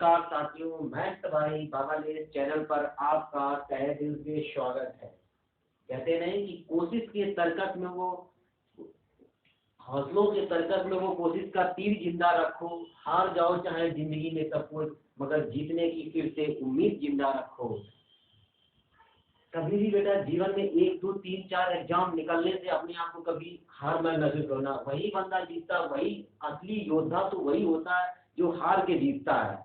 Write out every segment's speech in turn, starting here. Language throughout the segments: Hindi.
नमस्कार साथियों, मैं तुम्हारी बाबालेस चैनल पर आपका तहे दिल से स्वागत है। कहते नहीं कि कोशिश के तरकत में वो हौसलों के तरकत में वो कोशिश का तीर जिंदा रखो। हार जाओ चाहे जिंदगी में सब कुछ, मगर जीतने की फिर से उम्मीद जिंदा रखो। कभी भी बेटा जीवन में 1 2 3 4 एग्जाम निकलने से अपने आप को कभी हार मत महसूस करना। वही बंदा जीतता, वही असली योद्धा तो वही होता है जो हार के जीतता है।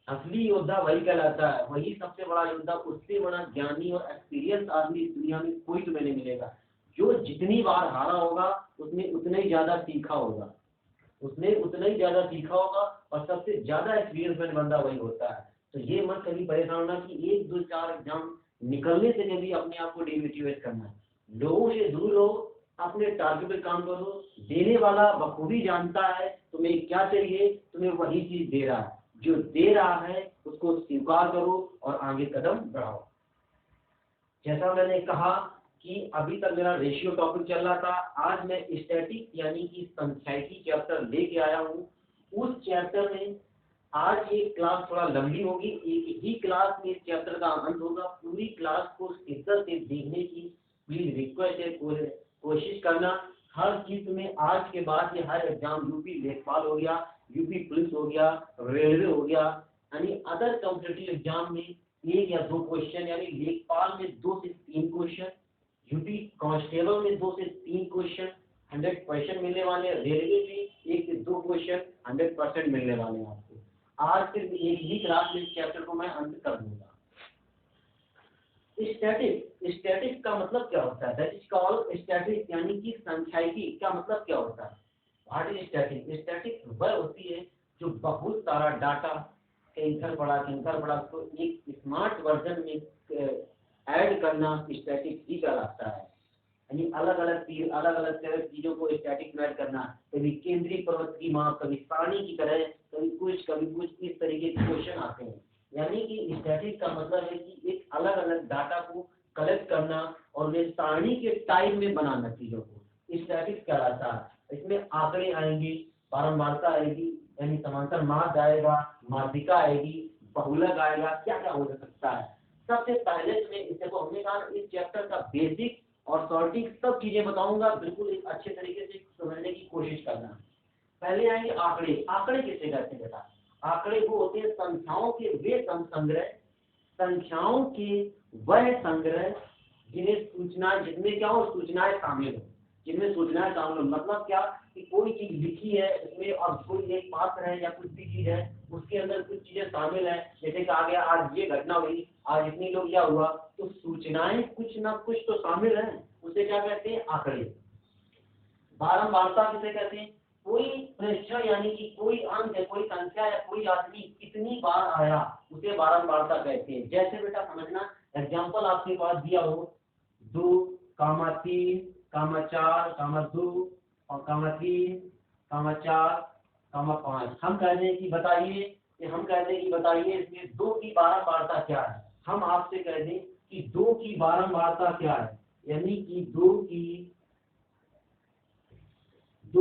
असली योद्धा वही कहलाता है, वही सबसे बड़ा योद्धा। उससे बड़ा ज्ञानी और एक्सपीरियंस आदमी इस दुनिया में कोई तुम्हें नहीं मिलेगा। जो जितनी बार हारा होगा उसने उतना ही ज्यादा सीखा होगा, और सबसे ज्यादा एक्सपीरियंस बंदा वही होता है। तो ये मत कभी परेशान होना कि 1 2 4 एग्जाम निकलने से कभी अपने आप को डिमोटिवेट करना है। लोगों से दूर रहो, अपने टारगेट पे काम करो। देने वाला बखूबी जानता है तुम्हें क्या चाहिए, तुम्हें वही चीज दे रहा है। जो दे रहा है उसको स्वीकार करो और आगे कदम बढ़ाओ। जैसा मैंने कहा कि अभी तक मेरा रेशियो टॉपिक चल रहा था, आज मैं स्टैटिक यानी कि सांख्यिकी चैप्टर लेके आया हूँ। उस चैप्टर में आज ये क्लास थोड़ा लंबी होगी, एक ही क्लास में इस चैप्टर का अंत होगा। पूरी क्लास को शिद्दत से देखने की प्लीज रिक्वेस्ट है, कोशिश करना। हर चीज में आज के बाद ये हर एग्जाम यूपी लेखपाल हो गया, यूपी पुलिस हो गया, रेलवे हो गया, यानी अदर कॉम्पिटिटिव एग्जाम में 1 या 2 क्वेश्चन, यानी लेखपाल में 2 से 3 क्वेश्चन, यूपी कांस्टेबल में 2 से 3 क्वेश्चन 100% मिलने वाले, रेलवे में 1 से 2 क्वेश्चन 100% मिलने वाले हैं आपको। आज सिर्फ एक ही क्लास में इस चैप्टर को मैं अंत कर दूंगा। स्टैटिक का मतलब क्या होता है? दैट इज कॉल्ड स्टैटिक, यानी कि सांख्यिकी का मतलब क्या होता है? What is static? स्टैटिक वह होती है जो बहुत सारा डाटा किंकर पड़ा तो एक स्मार्ट वर्जन में ऐड करना स्टैटिक ही कहलाता है। यानी अलग अलग चीजों को स्टैटिक में ऐड करना। कभी केंद्रीय पर्वत की माप, कभी सारणी की तरह, कभी कुछ इस तरीके के क्वेश्चन आते हैं। यानी कि स्टैटिक का मतलब है कि एक अलग अलग डाटा को कलेक्ट करना और वे सारणी के टाइप में बनाना चीजों को, स्टैटिक कहलाता है। इसमें आंकड़े आएंगे, बारंबारता आएगी, यानी समांतर मार्ग आएगा, माध्यिका आएगी, बहुलक आएगा, क्या क्या हो सकता है। सबसे पहले हमने कहा इस चैप्टर का बेसिक और सॉर्टिंग सब चीजें बताऊंगा, बिल्कुल एक अच्छे तरीके से समझने की कोशिश करना। पहले आएंगे आंकड़े। आंकड़े किसे कहते हैं बेटा? आंकड़े वो होते हैं संख्याओं के वे संग्रह, संख्याओं के वह संग्रह जिनमें क्या हो, सूचनाएं शामिल हो। मतलब क्या कि कोई चीज लिखी है उसमें, और कोई एक पात्र है या कुछ भी चीज है उसके अंदर कुछ चीजें शामिल है। जैसे कहा गया आज ये घटना हुई, आज इतनी लोग क्या हुआ, तो सूचनाएं कुछ ना कुछ तो शामिल है, उसे क्या कहते हैं? आंकड़े। बारंबारता किसे कहते हैं? कोई प्रेक्षण यानी कि कोई अंक है, कोई संख्या या कोई आदमी कितनी बार आया उसे बारंबारता कहते हैं। जैसे बेटा समझना, एग्जाम्पल आपके पास दिया हो 2, 3, 4, 2 और 3, 4, 5। हम कहते हैं कि बताइए इसमें 2 की बारंबारता क्या है। हम आपसे कह दें कि 2 की बारंबारता क्या है, यानी कि 2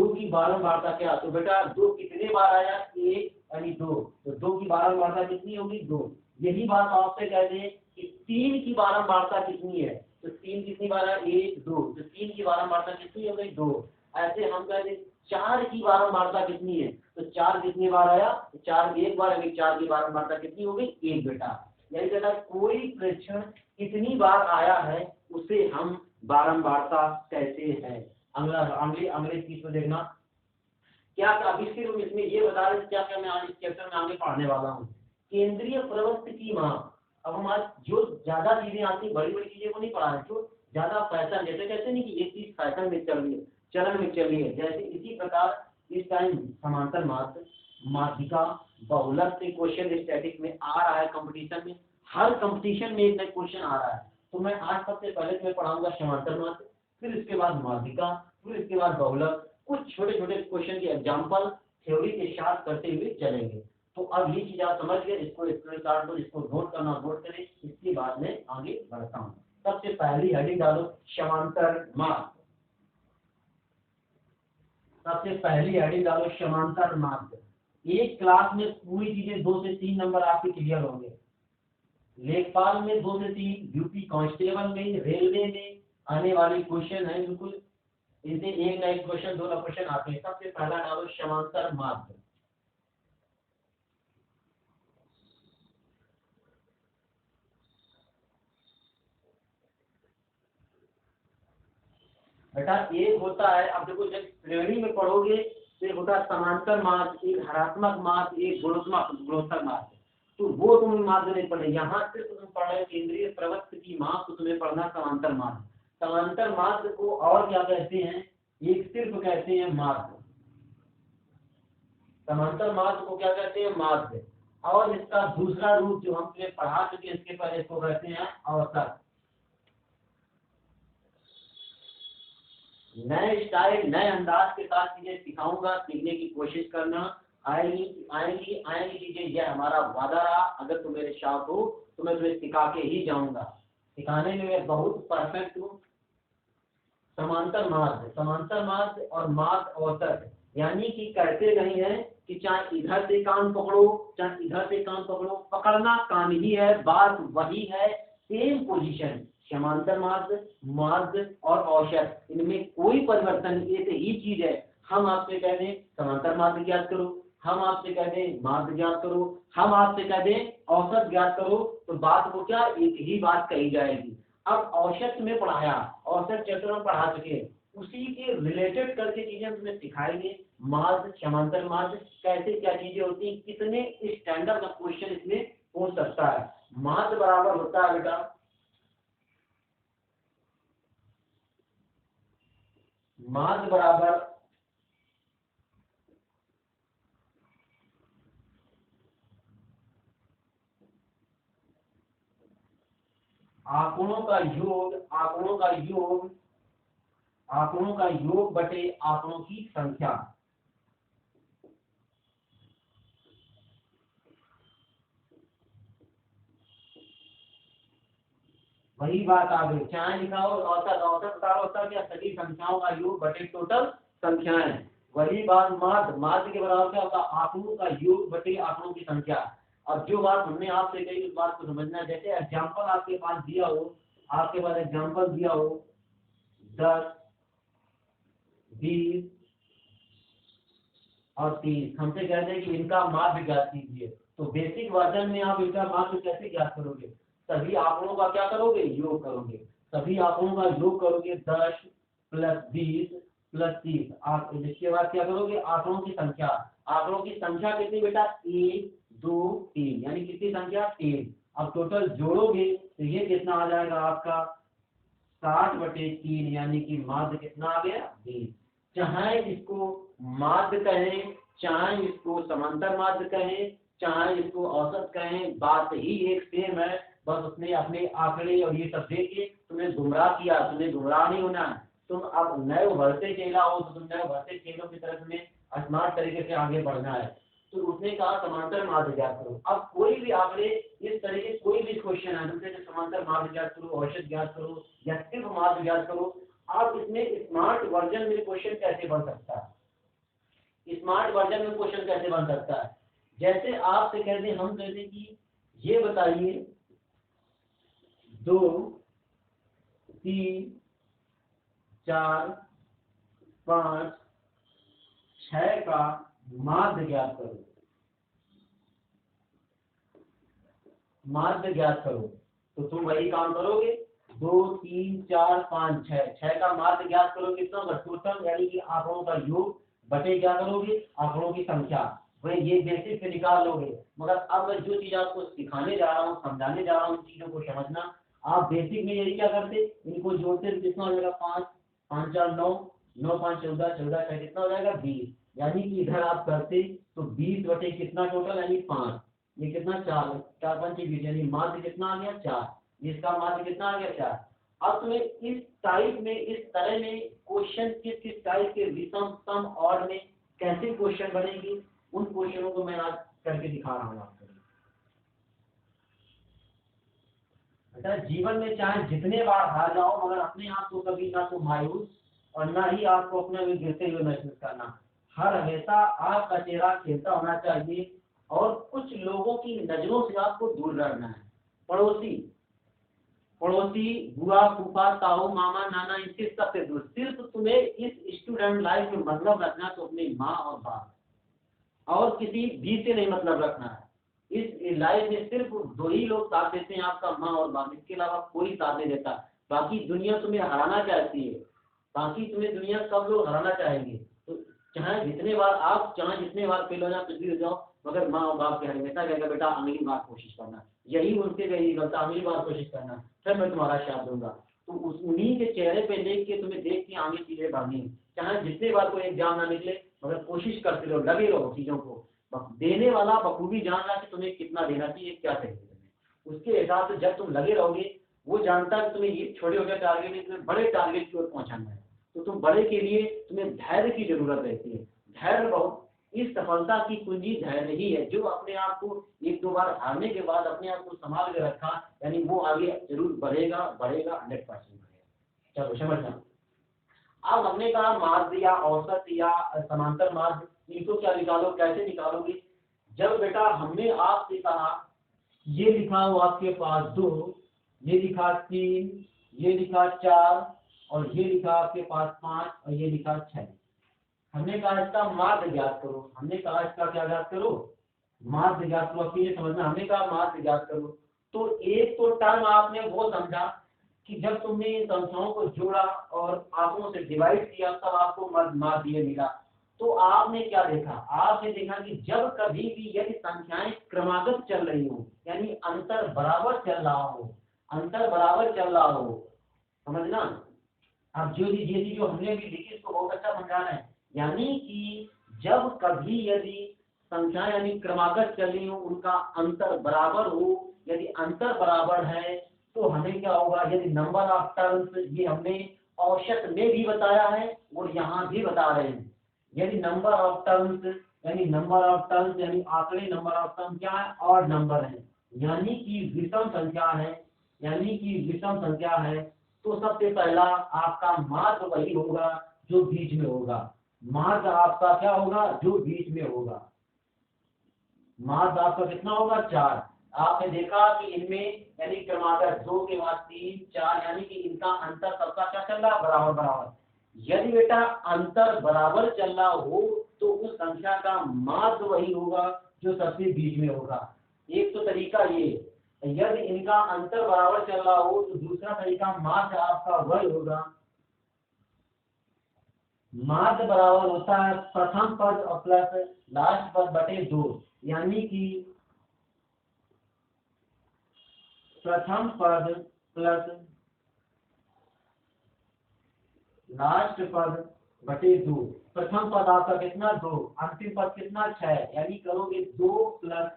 की बारंबारता क्या? तो बेटा 2 कितने बार आया? 1 यानी 2, तो 2 की बारंबारता कितनी होगी? 2। यही बात आपसे कह दें कि 3 की बारंबारता कितनी है, तो 3 कितनी बार आया? 1 2, तो 3 की बारंबारता कितनी हो गई? 2। ऐसे हम कह दें 4 की बारंबारता कितनी है, तो 4 कितनी बार आया? 4 एक बार, अभी 4 की बारंबारता कितनी हो गई? 1 बेटा। यानी बेटा कोई प्रेक्षण कितनी बार आया है उसे हम बारंबारता कहते हैं। अगले चीज को देखना, क्या अभी सिर्फ इसमें ये बता रहे क्या मैं आज इस चैप्टर में आगे पढ़ने वाला हूँ, केंद्रीय प्रवृत्त की माप। अब हम आज जो ज्यादा चीजें आती, बड़ी बड़ी चीजें को नहीं पढ़ा रहे, जो ज्यादा फैशन, जैसे कहते नहीं कि ये चीज फैशन में चल रही है, चलन में चल रही है, जैसे इसी प्रकार इस टाइम समांतर मात्र, माध्यिका, बहुलक से क्वेश्चन स्टैटिक में आ रहा है। कंपटीशन में, हर कंपटीशन में एक नया क्वेश्चन आ रहा है। तो मैं आज सबसे पहले मैं पढ़ाऊंगा समांतर मात्र, फिर इसके बाद माध्यिका, फिर इसके बाद बहुलक, कुछ छोटे छोटे क्वेश्चन के एग्जांपल थ्योरी के साथ करते हुए चलेंगे। तो अब ये चीज आप समझ गए, इसको स्क्रीनशॉट लो, इसको नोट करें, इसके बाद में आगे बढ़ता हूँ। सबसे पहली हेडिंग डालो समांतर मार्ग। सबसे पहली हेडिंग डालो समांतर मार्ग। एक क्लास में पूरी चीजें 2 से 3 नंबर आपके क्लियर होंगे। लेखपाल में 2 से 3, ड्यूटी कांस्टेबल में, रेलवे में आने वाले क्वेश्चन है बिल्कुल, इनसे एक ना एक क्वेश्चन, 2 ना क्वेश्चन आते हैं। सबसे पहला डालो समांतर मार्ग। बेटा एक होता है, अब देखो जब श्रेणी में पढ़ोगे तो एक होता है समांतर मार्ग, एक हरात्मक मार्ग, एक गुणोत्तर मार्ग। तो वो तुम्हें मार्ग नहीं पढ़े, यहाँ सिर्फ तुम पढ़ रहे केंद्रीय प्रवृत्त की मार्ग, तो तुम्हें पढ़ना समांतर मार्ग। समांतर मार्ग को और क्या कहते हैं, एक सिर्फ कहते हैं मार्ग। समांतर मार्ग को क्या कहते हैं, मार्ग। और इसका दूसरा रूप जो हम तुम्हें पढ़ा चुके इसके पहले, इसको कहते हैं अवसर। नए स्टाइल नए अंदाज के साथ चीजें सिखाऊंगा, सीखने की कोशिश करना। आएंगी आएंगी आएंगी चीजें, यह हमारा वादा रहा। अगर तुम मेरे साथ हो तो मैं तुम्हें सिखा के ही जाऊंगा, सिखाने में मैं बहुत परफेक्ट हूँ। समांतर मार्ग और मार्ग अवसर, यानी कि कहते नहीं है कि चाहे इधर से कान पकड़ो चाहे इधर से कान पकड़ो, पकड़ना कान ही है, बात वही है, सेम पोजीशन। समांतर मार्ग, मार्ग और औसत, इनमें कोई परिवर्तन, एक ही चीज है। हम आपसे कह दें समांतर मार्ग ज्ञात करो, हम आपसे कह दें मार्ग ज्ञात करो, हम आपसे कह दें औसत ज्ञात करो, तो बात को क्या, एक ही बात कही जाएगी। अब औसत में पढ़ाया, औसत चैप्टर में पढ़ा चुके, उसी के रिलेटेड करके चीजें तुम्हें सिखाएंगे। मार्ग, समांतर मार्ग, कैसे क्या चीजें होती हैं, कितने स्टैंडर्ड का क्वेश्चन इसमें हो सकता है। मार्ग बराबर होता है बेटा, मार्ग बराबर आंकड़ों का योग, आंकड़ों का योग बटे आंकड़ों की संख्या। वही बात आ गई, चाहे लिखा हो औसत, औसत बता औसत क्या, सभी संख्याओं का योग बटे टोटल संख्याएं। वही बात माध्य, माध्य के बराबर क्या होता है, आंकड़ों का योग बटे आंकड़ों की संख्या। अब जो बात हमने आपसे कही उस बात को समझना, जैसे एग्जाम्पल आपके पास दिया हो, आपके पास एग्जाम्पल दिया हो 10, 20 और 30, हमसे कहते हैं कि इनका माध्य ज्ञात कीजिए। तो बेसिक वर्जन में आप इनका माध्य कैसे ज्ञात करोगे, सभी आंकड़ों का क्या करोगे, योग करोगे। सभी आंकड़ों का योग करोगे, 10 + 20 + 30। आप इसके बाद क्या करोगे, आंकड़ों की संख्या। आंकड़ों की संख्या कितनी बेटा, 1 2 3, यानी कितनी संख्या, 3। अब टोटल जोड़ोगे तो ये कितना आ जाएगा आपका, 60/3, यानी कि माध्य कितना आ गया, 20। चाहे इसको माध्य कहें, चाहे इसको समांतर माध्य कहें, चाहे इसको औसत कहें, बात ही एक सेम है। बस उसने अपने आंकड़े और ये सब देके तुम्हें गुमराह किया, तुम्हें गुमराह नहीं होना है। तुम अब नए उभरते चेला हो, तो तुम नए उभरते चेलों की तरफ में स्मार्ट तरीके से आगे बढ़ना है। तो उसने कहा समांतर माध्य ज्ञात करो। अब कोई भी आंकड़े, इस तरह के कोई भी क्वेश्चन है तुमसे, समांतर माध्य ज्ञात करो, औसत ज्ञात करो या सिर्फ माध्य ज्ञात करो, आप इसमें स्मार्ट वर्जन में क्वेश्चन कैसे बन सकता है, स्मार्ट वर्जन में क्वेश्चन कैसे बन सकता है। जैसे आपसे कह दें, हम कहते हैं कि ये बताइए 2 3 4 5 6 का माध्य ज्ञात करो, माध्य ज्ञात करो। तो तुम वही काम करोगे, 2 3 4 5 6, 6 का माध्य ज्ञात करोगे, कितना होगा टोटल, यानी कि आंकड़ों का योग बटे क्या करोगे, आंकड़ों की संख्या। वही ये बेसिक से निकाल लोगे। मगर अब मैं जो चीज आपको सिखाने जा रहा हूँ, समझाने जा रहा हूँ, चीजों को समझना। आप बेसिक में यही क्या करते, इनको जोड़ते तो कितना हो जाएगा, 5 5 4 9, 9 5 14, 14 6 कितना हो जाएगा, 20। यानी कि इधर आप करते तो 20 बटे कितना टोटल, यानी 5, ये कितना, 4 4 5 20, यानी माध्य कितना आ गया, 4। इसका माध्य कितना आ गया, 4। अब तुम्हें इस टाइप में, इस तरह में क्वेश्चन किस किस टाइप के, विषम, सम, ऑड में कैसे क्वेश्चन बनेगी, उन क्वेश्चनों को मैं आज करके दिखा रहा हूँ आपको। बेटा जीवन में चाहे जितने बार हार जाओ, मगर अपने आप को कभी ना तो मायूस और ना ही आपको अपने में गिरते हुए महसूस करना। हर हमेशा आपका चेहरा खिलता होना चाहिए और कुछ लोगों की नजरों से आपको दूर रहना है। पड़ोसी पड़ोसी, बुआ, फूफा, ताऊ, मामा, नाना, इनसे सबसे दूर। सिर्फ तुम्हें इस स्टूडेंट लाइफ में मतलब रखना तो अपनी माँ और बाप, और किसी भी से नहीं मतलब रखना है। इस लाइफ में सिर्फ दो ही लोग साथ देते हैं, आपका माँ और बाप, इसके अलावा कोई साथ नहीं देता। बाकी दुनिया तुम्हें हराना चाहती है, बाकी तुम्हें दुनिया सब लोग हराना चाहेंगे। तो चाहे जितने बार फेल हो जाओ, कुछ भी हो जाओ, मगर माँ और बाप के हमेशा कहेगा बेटा अगली बार कोशिश करना, यही उनसे गई गलता, अगली बार कोशिश करना, फिर मैं तुम्हारा साथ दूंगा। तो उन्हीं के चेहरे पे देख के तुम्हें देख के आगे चीजें बढ़नी है। चाहे जितने बार कोई एग्जाम ना निकले, मगर कोशिश करते रहो, लगे रहो चीजों को। देने वाला बखूबी जान रहा है कि तुम्हें कितना देना चाहिए, क्या चाहिए तुम्हें, उसके हिसाब से जब तुम लगे रहोगे, वो जानता है कि तुम्हें ये छोटे छोटे टारगेट है, तुम्हें बड़े टारगेट की ओर पहुंचाना है। तो तुम बड़े के लिए तुम्हें धैर्य की जरूरत रहती है। धैर्य बहुत, इस सफलता की कुंजी धैर्य ही है। जो अपने आप को एक दो बार हारने के बाद अपने आप को संभाल के रखा, यानी वो आगे जरूर बढ़ेगा बढ़ेगा 100% बढ़ेगा। चलो समझना। अब हमने कहा मार्ग या औसत या समांतर मार्ग, इनको क्या निकालो, कैसे निकालोगे। जब बेटा हमने आपसे कहा ये लिखा हो आपके पास 2, ये लिखा 3, ये लिखा 4, और ये लिखा आपके पास 5, और ये लिखा 6। हमने कहा इसका मार्ग ज्ञात करो। हमने कहा इसका क्या ज्ञात करो, मार्ग ज्ञात करो। अपनी समझना, हमने कहा मार्ग ज्ञात करो। तो एक तो टर्म आपने वो समझा कि जब तुमने इन संख्याओं को जोड़ा और आंकड़ों से डिवाइड किया, तब आपको मार्ग ये मिला। तो आपने क्या देखा, आपने देखा कि जब कभी भी यदि संख्याएं क्रमागत चल रही हो, यानी अंतर बराबर चल रहा हो, अंतर बराबर चल रहा हो, समझना। अब ये चीज जो हमने भी लिखी इसको बहुत अच्छा समझाना है। यानी कि जब कभी यदि संख्या यानी क्रमागत चल रही हो, उनका अंतर बराबर हो, यदि अंतर बराबर है तो हमें क्या होगा, यदि नंबर ऑफ टर्म्स, ये हमने औसत में भी बताया है और यहाँ भी बता रहे हैं। यदि नंबर ऑफ टर्म्स यानी आंकड़े, नंबर ऑफ टर्म्स क्या है, और नंबर है, यानी कि विषम संख्या है, तो सबसे पहला आपका मार्ग वही होगा जो बीच में होगा। मार्ग आपका क्या होगा, जो बीच में होगा। मार्ग आपका कितना होगा, 4। आपने देखा कि इनमें यानी क्रमागत 2 के बाद 3, 4, यानी कि इनका अंतर सबका क्या चल रहा है, बराबर बराबर। यदि बेटा अंतर बराबर चल रहा हो तो उस संख्या का मार्ग वही होगा जो सबसे बीच में होगा। एक तो तरीका ये, यदि इनका अंतर बराबर चल रहा हो तो दूसरा तरीका मार्ग आपका वही होगा। मार्ग बराबर होता है प्रथम पद और प्लस लास्ट पद बटे 2, यानी कि प्रथम पद प्लस लास्ट पद बटे 2। प्रथम पद आपका कितना, 2, अंतिम पद कितना, 6, यानी करोगे 2 प्लस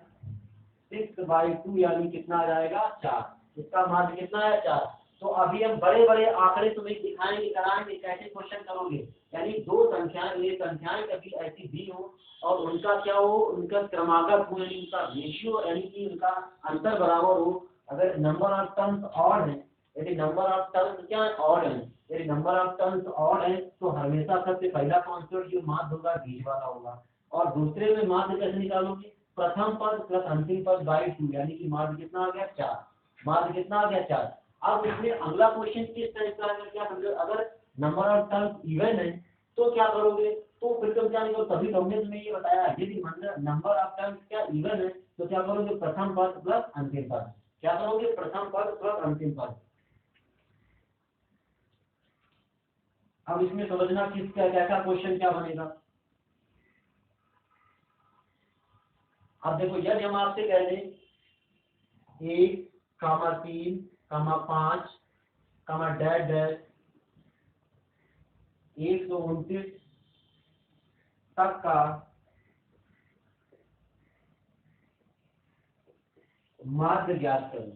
6/2, यानी कितना आ जाएगा, 4। इसका माध्य कितना है, 4। तो अभी हम बड़े बड़े आंकड़े तुम्हें दिखाएंगे, कराएंगे, कैसे क्वेश्चन करोगे। यानी दो संख्याएं, ये संख्याएं कभी ऐसी दी हो और उनका क्या हो, उनका क्रमागत हो, यानी उनका रेशियो, यानी कि उनका अंतर बराबर हो। अगर नंबर ऑफ टर्म्स ऑड है, यदि नंबर ऑफ टर्म्स क्या है, ऑड है, यदि नंबर ऑफ टर्म्स ऑड है तो हमेशा सबसे पहला कॉन्स्टेंट जो माध्य होगा बीच वाला होगा। और दूसरे में माध्य कैसे निकालोगे, प्रथम पद प्लस अंतिम पद बाई 2, यानी कि माध्य कितना आ गया, 4। माध्य कितना आ गया, 4। अब इसमें अगला क्वेश्चन किस तरह का है, क्या समझो, अगर नंबर ऑफ टर्म्स इवन है तो क्या करोगे, तो फिर तुम क्या निकालो, तभी हमने तुम्हें ये बताया, यदि नंबर ऑफ टर्म्स क्या इवन है तो क्या करोगे, प्रथम पद प्लस अंतिम पद। क्या करोगे, प्रथम पद प्लस अंतिम पद। अब इसमें समझना किस कैसा क्वेश्चन क्या बनेगा। अब देखो, यदि हम आपसे कह दें 1, 3, 5, डैश डैश 129 तक का माध्य ज्ञात करो,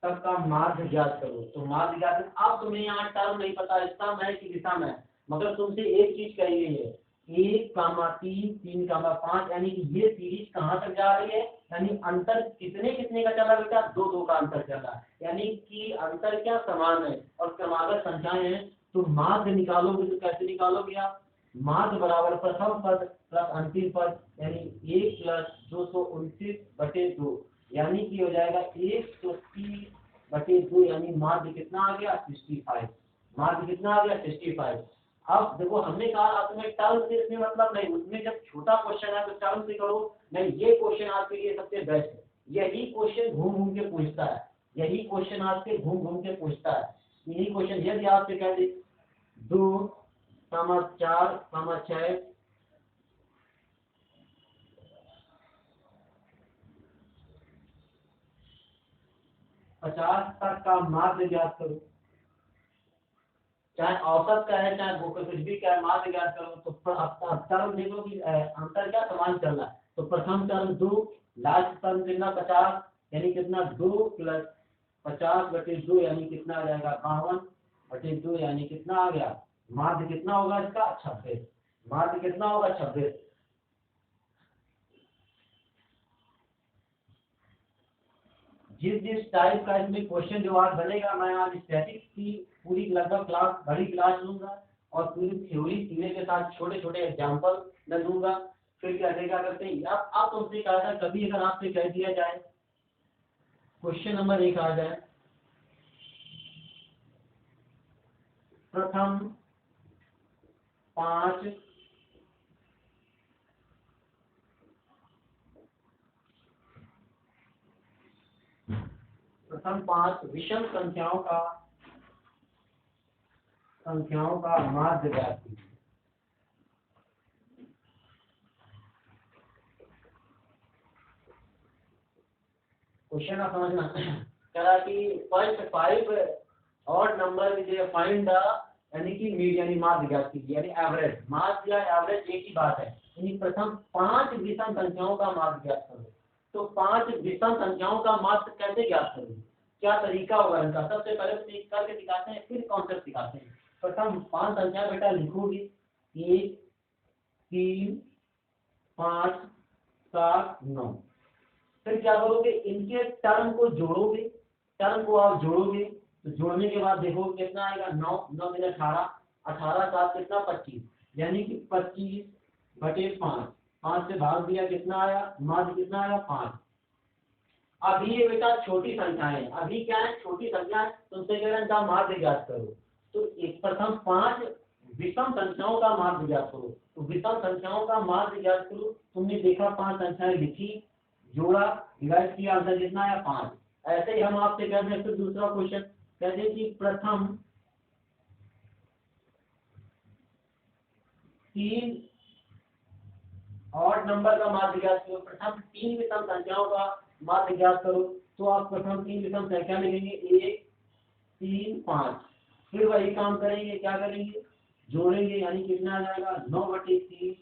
तब का माध्य ज्ञात करो। तो माध्य ज्ञात, अब तुम्हें यहाँ टर्म नहीं पता स्तंभ है कि विषम है, मगर तुमसे एक चीज कही गई है, 1, 3, 3, 5, यानी कि ये सीरीज कहाँ तक जा रही है, यानी अंतर कितने कितने का चला बेटा, 2 2 का अंतर चला, यानी कि अंतर क्या समान है और क्रमागत संख्याएं हैं। तो माध्य निकालोगे तो कैसे निकालोगे आप, माध्य बराबर प्रथम पद प्लस अंतिम पद यानी 1 प्लस 229/2 यानी कि हो जाएगा 130/2 यानी माध्य कितना आ गया 65। माध्य कितना आ गया 65। अब देखो हमने कहा आप तुम्हें टर्म से इसमें मतलब नहीं, उसमें जब छोटा क्वेश्चन है तो टर्म से करो नहीं। ये क्वेश्चन आपके लिए सबसे बेस्ट है। यही क्वेश्चन घूम घूम के पूछता है, यही क्वेश्चन आपसे घूम घूम के पूछता है। यही क्वेश्चन यदि आपसे कह दे 2, 4, 6 50 तक का माध्य ज्ञात करो, चाहे औसत का है चाहे कुछ भी का है, माध्य ज्ञात करो। तो अब टर्म देखो कि अंतर क्या समान चल रहा है। तो प्रथम टर्म 2, लास्ट टर्म कितना 50 यानी कितना 2 प्लस 50/2 यानी कितना आ जाएगा 52/2 यानी कितना आ गया माध्य कितना होगा इसका 26। माध्य कितना होगा 26। जिस जिस टाइप का इसमें क्वेश्चन जो आज बनेगा, मैं आज स्टैटिक्स की पूरी लगभग क्लास बड़ी क्लास लूंगा और पूरी थ्योरी सीने के साथ छोटे छोटे एग्जाम्पल मैं दूंगा। फिर क्या करते हैं आप तुमसे कहा था कभी अगर आपसे कह दिया जाए क्वेश्चन नंबर 1 आ जाए प्रथम 5 विषम संख्याओं का माध्य ज्ञात कीजिए। क्वेश्चन आप समझना कह रहा कि first 5 odd number with find the यानी कि मीड यानी माध्य ज्ञात कीजिए यानी एवरेज। माध्य या एवरेज एक ही बात है। यानी प्रथम 5 विषम संख्याओं का माध्य ज्ञात करो। तो 5 विषम संख्याओं का माध्य कैसे ज्ञात करोगे, क्या तरीका होगा इनका। सबसे पहले तो एक करके दिखाते हैं फिर कॉन्सेप्ट दिखाते हैं। प्रथम 5 संख्या बेटा लिखोगे 1, 3, 5, 7, 9। फिर क्या करोगे इनके टर्म को जोड़ोगे। टर्म को आप जोड़ोगे तो जोड़ने के बाद देखोगे कितना आएगा 9, 9 दिन 18, 18 7 कितना 25 यानी कि 25/5। 5 से भाग दिया कितना आया माध्य कितना आया 5। अभी ये बेटा छोटी संख्याएं हैं, अभी क्या है छोटी संख्या है, तुमसे कह रहे हैं इनका माध्य ज्ञात करो। तो एक प्रथम 5 विषम संख्याओं का माध्य ज्ञात करो। तो विषम संख्याओं का माध्य ज्ञात करो। तुमने देखा 5 संख्याएं लिखी, जोड़ा, डिवाइड किया, आंसर कितना आया 5। ऐसे ही हम आपसे कहते हैं फिर दूसरा क्वेश्चन कहते हैं कि प्रथम 3 ऑड नंबर का माध्य ज्ञात करो। प्रथम 3 विषम संख्याओं का माध्य ज्ञात करो। तो आप प्रथम 3 विषम संख्या लिखेंगे 1, 3, 5। फिर वही काम करेंगे, क्या करेंगे जोड़ेंगे यानी कितना आ जाएगा 9/3।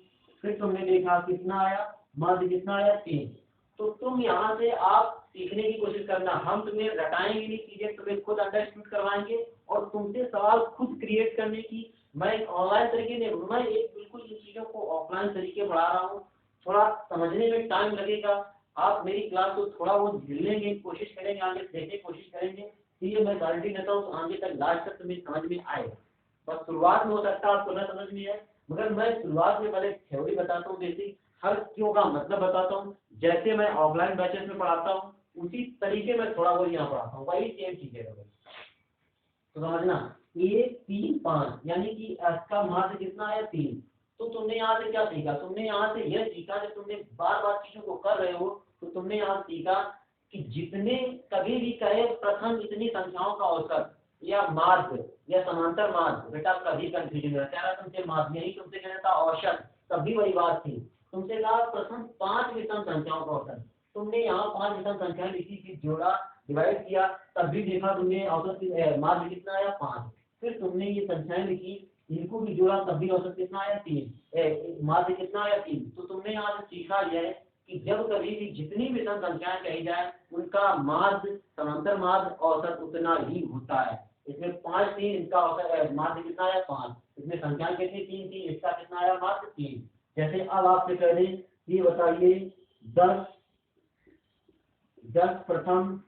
फिर तुमने देखा कितना आया माध्य कितना आया 3। तो तुम यहाँ से आप सीखने की कोशिश करना, हम तुम्हें रटाएंगे नहीं चीजें, तुम्हें खुद अंडरस्टूड करवाएंगे और तुमसे सवाल खुद क्रिएट करने की मैं एक ऑनलाइन तरीके नहीं, मैं एक बिल्कुल इन चीजों को ऑफलाइन तरीके पढ़ा रहा हूँ। थोड़ा समझने में टाइम लगेगा, आप मेरी क्लास को थोड़ा बहुत झेलने की कोशिश करेंगे, आगे देखने की कोशिश करेंगे। ये मैं गारंटी देता हूँ आगे तक लास्ट तक तुम्हें समझ में आएगा। बस शुरुआत में हो सकता है आपको न समझ में आए, मगर मैं शुरुआत में पहले थ्योरी बताता हूँ, बेसिक हर चीजों का मतलब बताता हूँ। जैसे मैं ऑफलाइन बैचेस में पढ़ाता हूँ उसी तरीके में थोड़ा बहुत यहाँ पढ़ाता हूँ, वही सेम चीजें है। तो समझना 1, 3, 5 यानी कि इसका माध्य कितना है 3। तो तुमने यहाँ से क्या सीखा, तुमने यहाँ से यह सीखा जब तुमने बार बार चीजों को कर रहे हो तो तुमने यहाँ सीखा कि जितने कभी भी कहे प्रथम इतनी संख्याओं का औसत या माध्य या समांतर माध्य, बेटा कभी कंफ्यूजन रहता है तुमसे माध्य नहीं, तुमसे कहना था औसत, तभी वही बात थी। तुमसे कहा प्रथम 5 विषम संख्याओं का औसत, तुमने यहाँ 5 विषम संख्याएं लिखी थी, जोड़ा, डिवाइड किया, तब भी देखा तुमने औसत माध्य कितना आया 5। फिर तुमने ये संख्याएं लिखी, इनको भी जोड़ा, तब भी औसत कितना आया 3, माध्य कितना आया 3। तो तुमने यहाँ से सीखा यह है कि जब कभी भी जितनी भी संख्याएं कही जाए उनका माध्य समांतर माध्य औसत उतना ही होता है। इसमें 5 3 इनका औसत माध्य कितना आया 5, इसमें संख्या कितनी 3 थी, इसका कितना आया माध्य 3। जैसे अब आपसे कह दें ये बताइए 10 प्रथम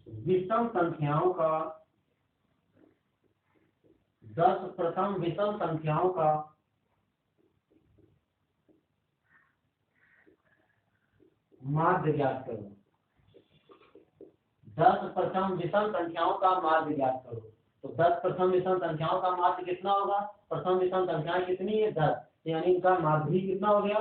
विषम संख्याओं का 10 प्रथम विषम संख्याओं का माध्य ज्ञात करो। 10 प्रथम विषम संख्याओं का माध्य ज्ञात करो। तो 10 प्रथम विषम संख्याओं का माध्य कितना होगा? प्रथम विषम संख्याएं कितनी है? 10, यानी इनका माध्य भी कितना हो गया?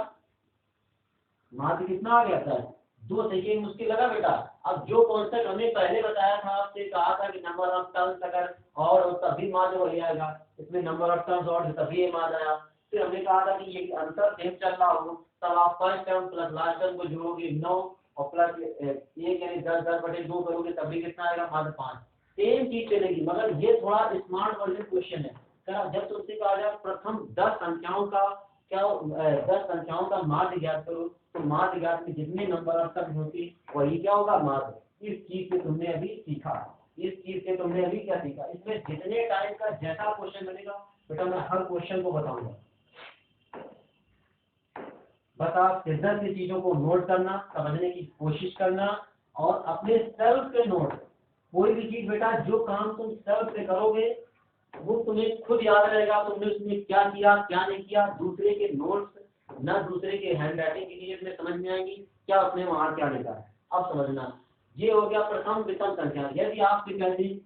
माध्य कितना आ गया? 10। 2 से ये मुश्किल लगा बेटा? अब जो कॉन्सेप्ट हमने पहले बताया था, आपसे कहा था कि नंबर ऑफ टर्म्स अगर और तभी माध्य हो जाएगा, इसमें नंबर ऑफ टर्म्स और तभी ये माध्य आया। फिर हमने कहा था कि ये अंतर सेम चल रहा हो, तब आप first term plus last term को जोड़ोगे 9 और प्लस 1 यानी 10/2 करोगे तभी कितना आएगा? माध्य 5। सेम चीज चलेगी, मगर ये थोड़ा स्मार्ट वर्जन क्वेश्चन है। जब तुमसे कहा जाए प्रथम 10 संख्याओं का 10 संख्याओं का माध्य ज्ञात करो, तो माध्य ज्ञात में जितने नंबर ऑफ टर्म होती वही क्या होगा? माध्य। इस चीज से तुमने अभी सीखा, इस चीज से तुमने अभी क्या सीखा? इसमें जितने टाइप का जैसा क्वेश्चन बनेगा बेटा मैं हर क्वेश्चन को बताऊंगा। बस आप शिद्दत से चीजों को नोट करना, समझने की कोशिश करना और अपने सेल्फ के नोट। कोई भी चीज बेटा जो काम तुम सेल्फ से करोगे वो तुम्हें खुद याद रहेगा, तुमने उसमें क्या किया क्या नहीं किया। दूसरे के नोट्स ना दूसरे के हैंड राइटिंग की चीजें तुम्हें समझ में आएंगी क्या उसने वहां क्या लिखा है। अब समझना, ये हो गया प्रथम विषम संख्या। यदि आपसे कह दी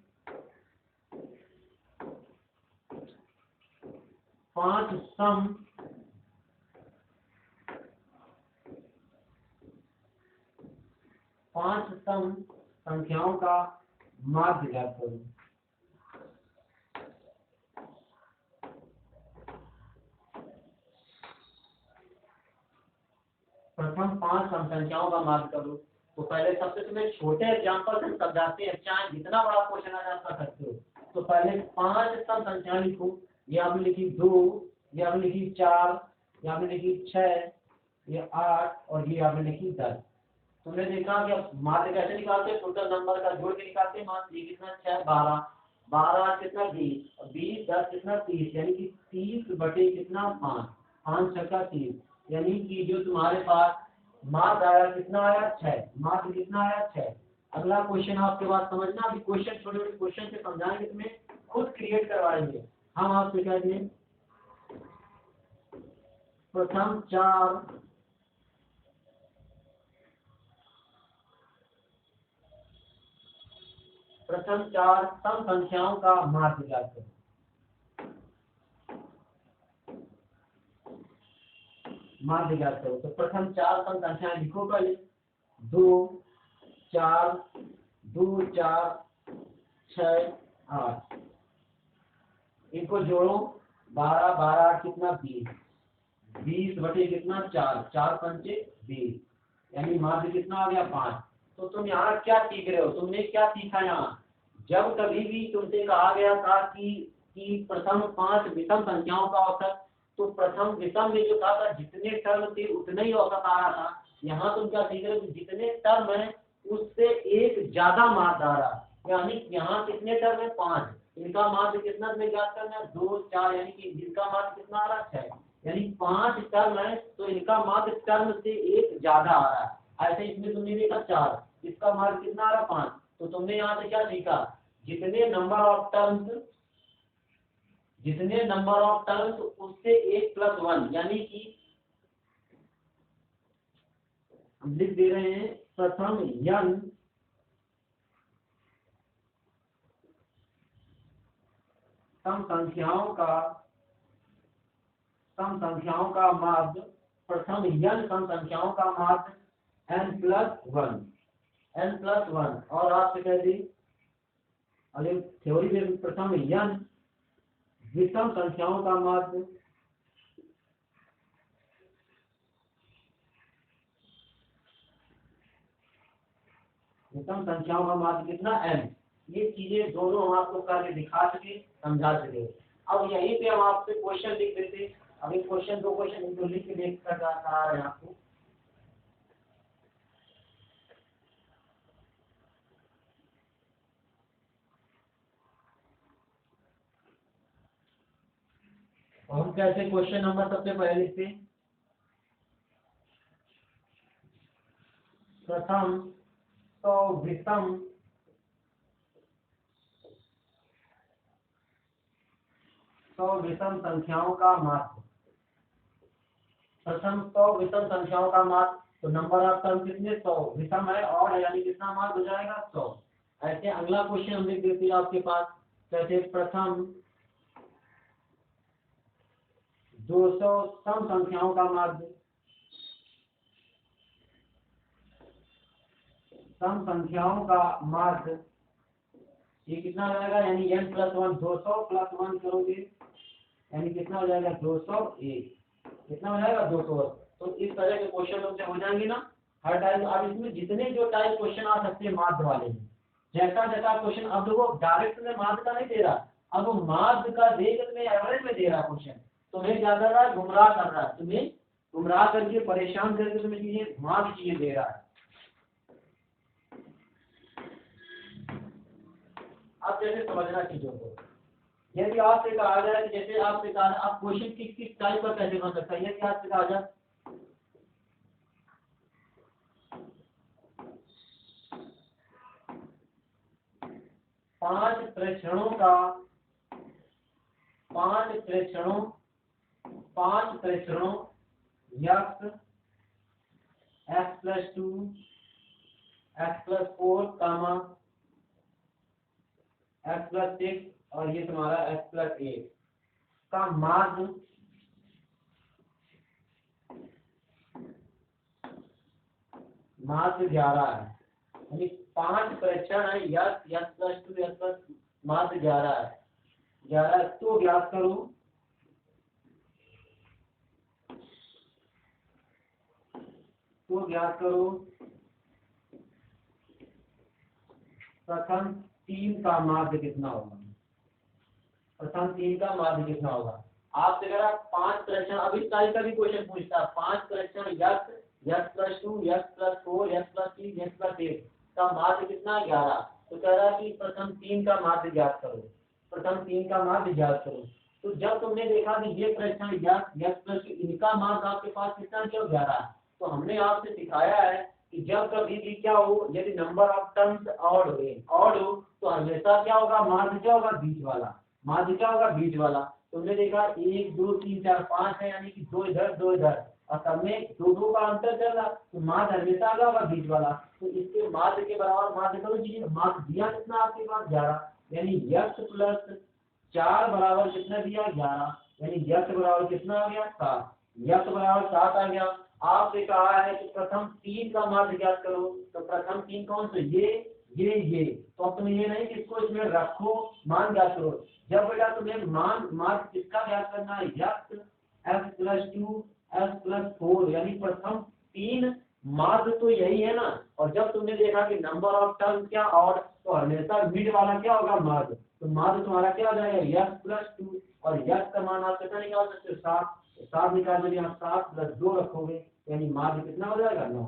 5 सम संख्याओं का माध्य ज्ञात करो। प्रथम 5 सम संख्याओं का माध्य करो। तो पहले सबसे तुम्हें छोटे एग्जाम्पल से समझाते हैं, चाहे जितना बड़ा क्वेश्चन आ जा सकते हो। तो पहले 5 सम संख्या लिखो। ये आपने लिखी 2, ये आपने लिखी 4, ये आपने लिखी 6, ये 8 और ये आपने लिखी 10। तुमने देखा कि माध्य कैसे निकालते हैं? टोटल नंबर का जोड़ के निकालते हैं। माध्य कितना? 6 12, 12 कितना? 20, 20 10 कितना? 30, यानी कि 30 बटे कितना? 5, 5 6 का 30, यानी कि जो तुम्हारे पास माध्य आया कितना आया? 6। माध्य कितना आया? 6। अगला क्वेश्चन आपके पास समझना, अभी क्वेश्चन छोटे छोटे क्वेश्चन से समझाएंगे, तुम्हें खुद क्रिएट करवाएंगे। हम आपसे कह दें प्रथम 4 सम संख्याओं का माध्य ज्ञात करो। माध्य ज्ञात करो। तो प्रथम 4 सम संख्याएं लिखो पहले। 2 4 2 4 6 8, इनको जोड़ो। 12 12 कितना? 20, 20 बटे कितना? 4, 4 पंचे 20, यानी माध्य कितना आ गया? 5। तो तुम यहाँ क्या सीख रहे हो? तुमने क्या सीखा यहाँ? जब कभी भी तुमसे कहा गया था कि प्रथम 5 विषम संख्याओं का औसत, तो प्रथम विषम में जो था जितने टर्म थे उतना ही औसत आ रहा था। यहाँ तुम क्या सीख रहे हो? जितने टर्म है उससे एक ज्यादा माध्य आ रहा, यानी यहाँ कितने टर्म है? 5, इनका माध्य कितना तुम्हें ज्ञात करना है? 2 4, यानी कि जिनका माध्य कितना आ रहा है? 6, यानी 5 टर्म है तो इनका माध्य टर्म से एक ज्यादा आ रहा है। ऐसे इसमें तुमने देखा 4, इसका माध्य कितना आ रहा है? 5। तो तुमने यहाँ से क्या सीखा? जितने नंबर ऑफ टर्म्स उससे 1 + 1, यानी कि हम लिख दे रहे हैं प्रथम n सम संख्याओं का माध्य, प्रथम n सम संख्याओं का माध्य n+1 और आपसे कह दी अगर थ्योरी में प्रथम n विषम संख्याओं का माध्य कितना? n। ये चीजें दोनों हम आपको करके दिखा सके, समझा सके। अब यहीं पे हम आपसे क्वेश्चन लिख देते। अभी क्वेश्चन 2 क्वेश्चन जो लिख के देख कर रहा है आपको। हम कैसे क्वेश्चन नंबर सबसे पहले लिखते हैं? प्रथम तो विषम 100 विषम संख्याओं का माध्य, प्रथम 100 विषम संख्याओं का माध्य, तो नंबर ऑफ टर्म कितने 100 विषम है और यानी कितना माध्य हो जाएगा 100। ऐसे अगला क्वेश्चन हम लिख देते हैं आपके पास, जैसे प्रथम 200 सम संख्याओं का माध्य, सम संख्याओं का माध्य ये कितना हो जाएगा, यानी n + 1 200 + 1 करोगे यानी कितना हो जाएगा 201, कितना हो जाएगा 200। तो इस तरह के क्वेश्चन तुमसे हो जाएंगे ना हर टाइप। अब इसमें जितने जो टाइप क्वेश्चन आ सकते हैं माध्य वाले में, जैसा जैसा क्वेश्चन, अब देखो डायरेक्ट में माध्य का नहीं दे रहा, अब माध्य का देकर में एवरेज में दे रहा क्वेश्चन, तुम्हें क्या कर रहा है, गुमराह कर रहा है, तुम्हें गुमराह करके परेशान करके तुम्हें चीजें माध्य चीजें दे रहा है। अब जैसे समझना चीजों को, यदि आपसे कहा जाए कि जैसे आपसे कहा आप क्वेश्चन किस टाइप का कैसे बन सकता है, यदि आपसे कहा जाए पांच प्रेक्षणों x+2 x+4 x+6 और ये तुम्हारा x+8 का माध्य माध्य 11 है, यानी 5 परीक्षण है x+2 माध्य 11 है, 11 तो ज्ञात करो। प्रथम 3 का माध्य कितना होगा, प्रथम 3 का माध्य कितना होगा। आपसे अगर 5 परीक्षण, अभी टाइप का भी क्वेश्चन पूछता है, 5 परीक्षण x+2 x+4 x+3 x+8 का माध्य कितना 11, तो कह रहा है कि प्रथम 3 का माध्य ज्ञात करो, प्रथम 3 का माध्य ज्ञात करो। तो जब तुमने देखा कि ये परीक्षण x+2 इनका माध्य आपके पास कितना क्यों 11, तो हमने आपसे सिखाया है कि जब कभी भी क्या हो, यदि नंबर ऑफ टर्म्स ऑड हो तो हमेशा क्या होगा, माध्य क्या होगा बीच वाला, माध्य क्या होगा बीच वाला। तुमने देखा 1 2 3 4 5 है, यानी कि 2 इधर 2 इधर और सब में 2 का अंतर चल रहा, तो माध्य हमेशा क्या होगा बीच वाला। तो इसके माध्य के बराबर माध्य करो जी, माध्य दिया कितना आपके पास 11, यानी x+4 बराबर कितना दिया 11, यानी x बराबर कितना आ गया 7, x बराबर 7 आ गया। आपसे कहा है कि प्रथम 3 का माध्य ज्ञात करो, तो प्रथम 3 कौन से, ये तो अब तुम ये नहीं कि इसको इसमें रखो मान ज्ञात करो। जब बेटा तुम्हें माध्य किसका ज्ञात करना है, x+2 x+4 यानी प्रथम 3 माध्य तो यही है ना। और जब तुमने देखा कि नंबर ऑफ टर्म क्या ऑड, तो हमेशा मिड वाला क्या होगा माध्य, तो माध्य तुम्हारा क्या हो जाएगा x+2 और x का मान आप कितना निकाल सकते हो 7, 7 निकाल दोगे आप 7 + 2 रखोगे, यानी माध्य कितना हो जाएगा 9,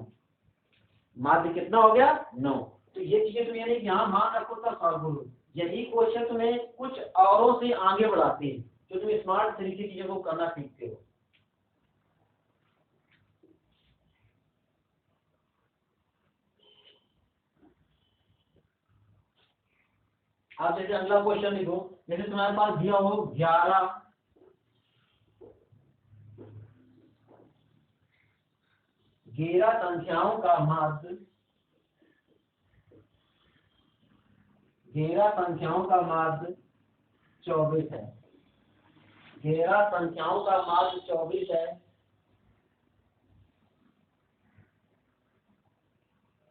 माध्य कितना हो गया 9। तो ये चीजें तुम यानी यहाँ मान रखो तब सॉल्व करो। यही क्वेश्चन तुम्हें कुछ औरों से आगे बढ़ाते हैं, जो तुम स्मार्ट तरीके की चीजों को करना सीखते हो। आप जैसे अगला क्वेश्चन लिखो, जैसे तुम्हारे पास दिया हो 11 संख्याओं का माध्य, 11 संख्याओं का माध्य 24 है, 11 संख्याओं का माध्य 24 है।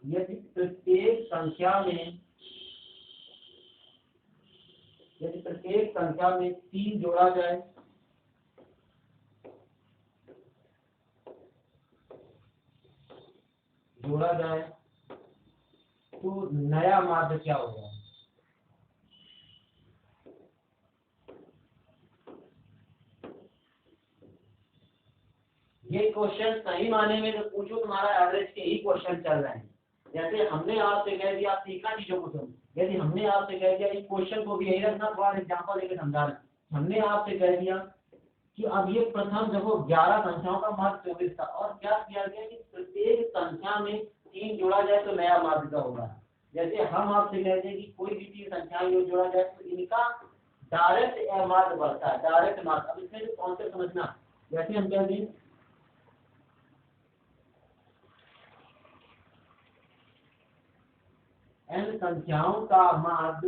यदि प्रत्येक संख्या में 3 जोड़ा जाए तो नया माध्य क्या होगा। ये क्वेश्चन सही माने में जो पूछो तुम्हारा एवरेज के ही क्वेश्चन चल रहे हैं। जैसे हमने आपसे कह दिया, आप सीखना चीजों को तुम, यदि हमने आपसे कह दिया इस क्वेश्चन को भी यही रखना, थोड़ा एग्जांपल लेकर समझाना। हमने आपसे कह दिया कि अब ये प्रथम देखो 11 संख्याओं का माध्य 24 था, और क्या किया गया कि प्रत्येक संख्या में 3 जोड़ा जाए तो नया माध्य का होगा। जैसे हम आपसे कहते हैं कि कोई भी 3 संख्याएं जोड़ा जाए तो इनका डायरेक्ट मार्ग बढ़ता है, डायरेक्ट मार्ग। अब इसमें जो कॉन्सेप्ट समझना, जैसे हम कह दें n संख्याओं का मार्ग,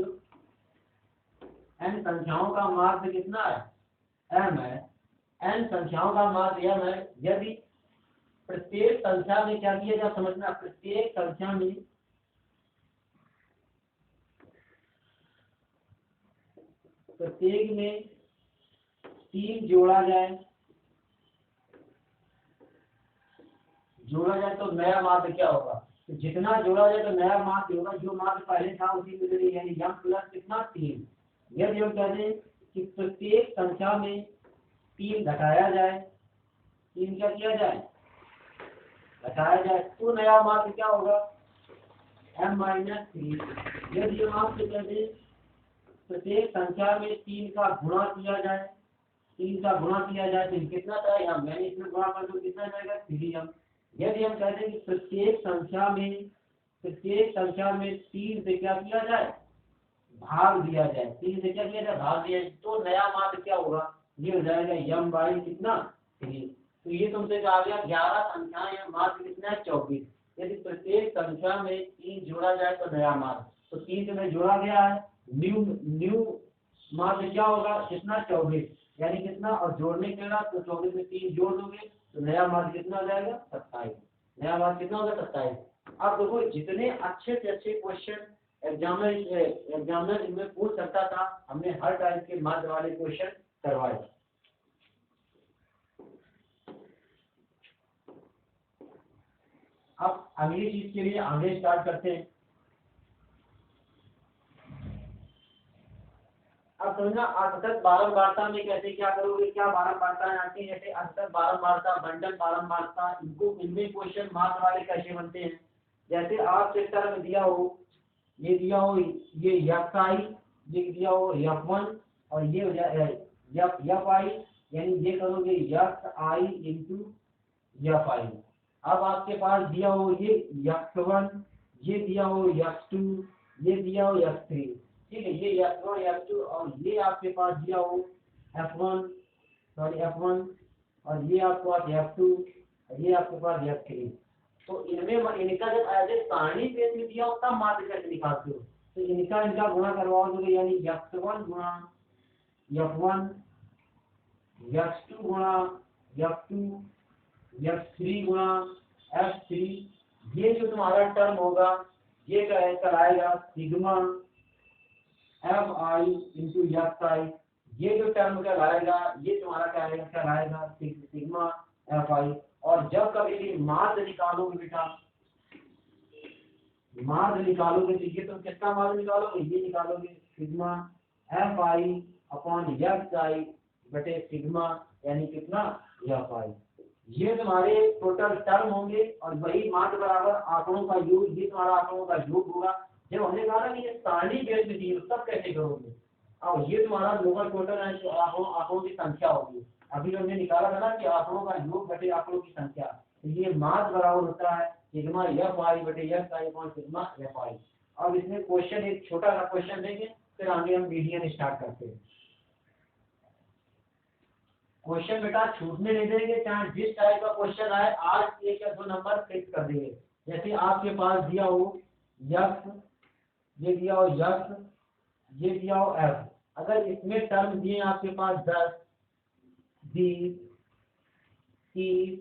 n संख्याओं का मार्ग कितना है, m है, n संख्याओं का मार्ग m है। यदि प्रत्येक संख्या में क्या किया जाए समझना, प्रत्येक संख्या में तीन जोड़ा जाए तो नया मार्ग क्या होगा, तो जितना जोड़ा जाए तो नया मार्ग होगा, जो मार्ग पहले था उसी में मिलेगी, यानी m प्लस कितना 3। यदि हम कहते हैं कि प्रत्येक संख्या में 3 घटाया जाए, 3 क्या किया जाए, घटाया जाए, तो नया मार्ग क्या होगा, m माइनस 3। यदि हम आपसे कहते हैं प्रत्येक संख्या में 3 का गुणा किया जाए, 3 का गुणा किया जाए तो कितना जाएगा, मैंने इसमें गुणा कर दो कितना जाएगा 3m। यदि हम कहते हैं कि प्रत्येक संख्या में 3 से क्या किया जाए, भाग दिया जाए, 3 से क्या किया जाए, भाग दिया जाए, तो नया मार्ग क्या होगा, ये हो जाएगा m बाई कितना 3। तो ये तुमसे कहा गया 11 संख्याएं हैं, मार्ग कितना है 24। यदि प्रत्येक संख्या में 3 जोड़ा जाए तो नया मार्ग, तो 3 से में जोड़ा गया है, न्यू मार्ग क्या होगा, कितना 24, यानी कितना, और जोड़ने के बाद तो 24 में 3 जोड़ दोगे तो नया मार्ग कितना हो जाएगा 27। नया मार्ग कितना होगा 27। अब देखो जितने अच्छे से अच्छे क्वेश्चन एग्जामिनर इनमें पूछ सकता था, हमने हर टाइप के मार्ग वाले क्वेश्चन करवाए। अब अगली चीज के लिए आगे स्टार्ट करते हैं। अब समझना अर्थक बारंबारता में कैसे क्या करोगे, क्या बारंबारता आती है, जैसे अर्थक बारंबारता, बंडल बारंबारता, इनमें क्वेश्चन मार्क वाले कैसे बनते हैं। जैसे आप चैप्टर में दिया हो, ये दिया हो ये fi, ये दिया हो f1 और ये हो जाए fi, यानी ये करोगे fi इंटू fi। अब आपके पास दिया हो ये f1, ये दिया हो f2, ये दिया हो f3, ठीक है, ये f1 f2 और ये आपके पास दिया हो f1 और ये आपके पास f2 और ये आपके पास f3। तो इनमें इनका जब ऐसे सारणी पेज में दिया हो तब माध्य कैसे निकालते हो, तो इनका गुणा करवाओगे, यानी f1 गुणा f1, f2 गुणा f2, f3 गुणा f3। ये जो तुम्हारा टर्म होगा ये कराएगा सिग्मा fi इंटू fi। ये जो टर्म कहलाएगा ये तुम्हारा कहलाएगा सिग्मा fi। और जब कभी भी माध्य निकालोगे बेटा, माध्य निकालोगे तो ये तुम कितना माध्य निकालोगे, ये निकालोगे सिग्मा fi अपॉन fi बटे सिग्मा, यानी कितना fi। ये तुम्हारे टोटल टर्म होंगे और वही माध्य बराबर आंकड़ों का योग, ये तुम्हारा आंकड़ों का योग होगा। जब हमने कहा ना कि ये सारणी बेस में दी तब कैसे करोगे, अब ये तुम्हारा लोअर टोटल है, जो आंकड़ों की संख्या होगी। अभी हमने निकाला था ना कि आंकड़ों का योग बटे आंकड़ों की संख्या, तो ये माध्य बराबर होता है सिग्मा fi बटे fi अपॉन सिग्मा fi। अब इसमें क्वेश्चन एक छोटा सा क्वेश्चन देंगे, फिर आगे हम मीडियन स्टार्ट करते हैं। क्वेश्चन बेटा छूटने नहीं देंगे, चाहे जिस टाइप का क्वेश्चन आए, आज 1 या 2 नंबर फिक्स कर देंगे। जैसे आपके पास दिया हो यक्स, ये दिया हो यक्स, ये दिया हो एफ, अगर इसमें टर्म दिए आपके पास 10, 20, 30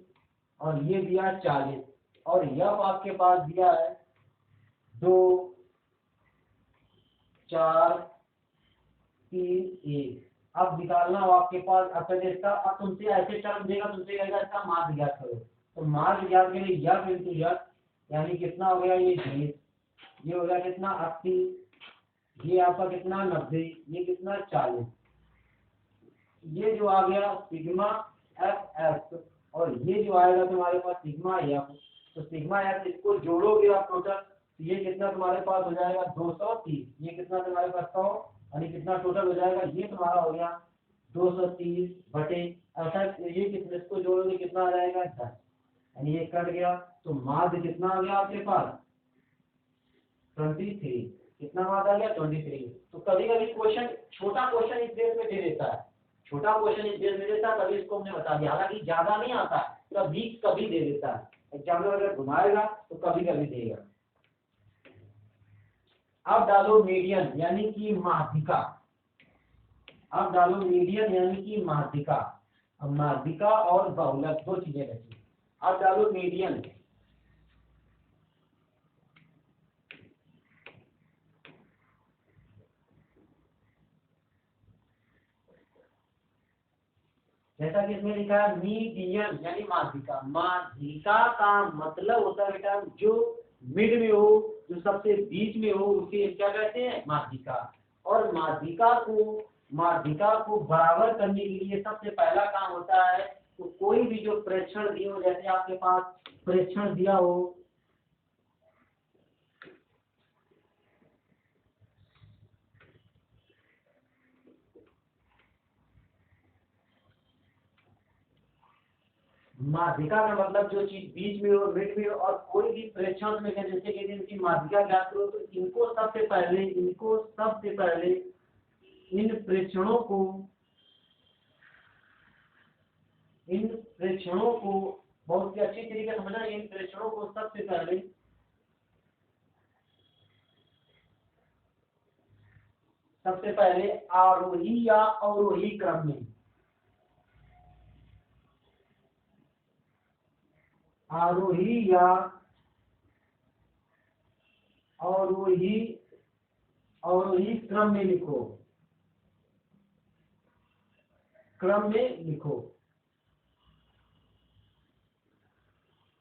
और ये दिया 40 और यफ आपके पास दिया है 2, 4, 3, 1। अब निकालना हो आपके पास, अब तुमसे ऐसे टर्म देगा, तुमसे कहेगा इसका मार्ग ज्ञात करो, तो मार्ग ज्ञात के लिए यफ इंटू यफ, यानी कितना हो गया ये 20, ये हो गया कितना 80, ये आपका कितना 90, ये कितना 40। ये जो आ गया सिग्मा एफ और ये जो आएगा तुम्हारे पास सिग्मा एफ, तो सिग्मा एफ इसको जोड़ोगे आप टोटल, तो ये कितना तुम्हारे पास हो जाएगा 230, ये कितना तुम्हारे पास 100, यानी कितना टोटल हो जाएगा, ये तुम्हारा हो गया 230 बटे ऐसा, ये कितने इसको जोड़ोगे कितना आ जाएगा 10, यानी ये कट गया, तो माध्य कितना आ गया आपके पास 23। कितना मार्क आ गया 23। तो कभी कभी क्वेश्चन छोटा क्वेश्चन इस बेस में दे देता है, छोटा क्वेश्चन इस बेस में देता है, तभी इसको हमने बता दिया। हालांकि ज्यादा नहीं आता, कभी कभी दे देता है, एग्जाम में अगर घुमाएगा तो कभी कभी देगा। अब डालो मीडियन यानी कि माध्यिका, अब डालो मीडियन यानी कि माध्यिका। अब माध्यिका और बहुलक दो चीजें बची। अब डालो मीडियन, जैसा कि इसमें लिखा है मीडियन यानी माध्यिका। माध्यिका का मतलब होता है बेटा जो मिड में हो, जो सबसे बीच में हो, उसे क्या कहते हैं माध्यिका। और माध्यिका को बराबर करने के लिए सबसे पहला काम होता है, तो कोई भी जो प्रेक्षण दिया हो, जैसे आपके पास प्रेक्षण दिया हो, माध्यिका का मतलब जो चीज बीच में हो, मिड में हो, और कोई भी प्रेक्षण में जैसे कि इनकी माध्यिका ज्ञात करो, तो इनको सबसे पहले इन प्रेक्षणों को बहुत ही अच्छी तरीके से समझना। इन प्रेक्षणों को सबसे पहले आरोही या अवरोही क्रम में, आरोही या अवरोही क्रम में लिखो।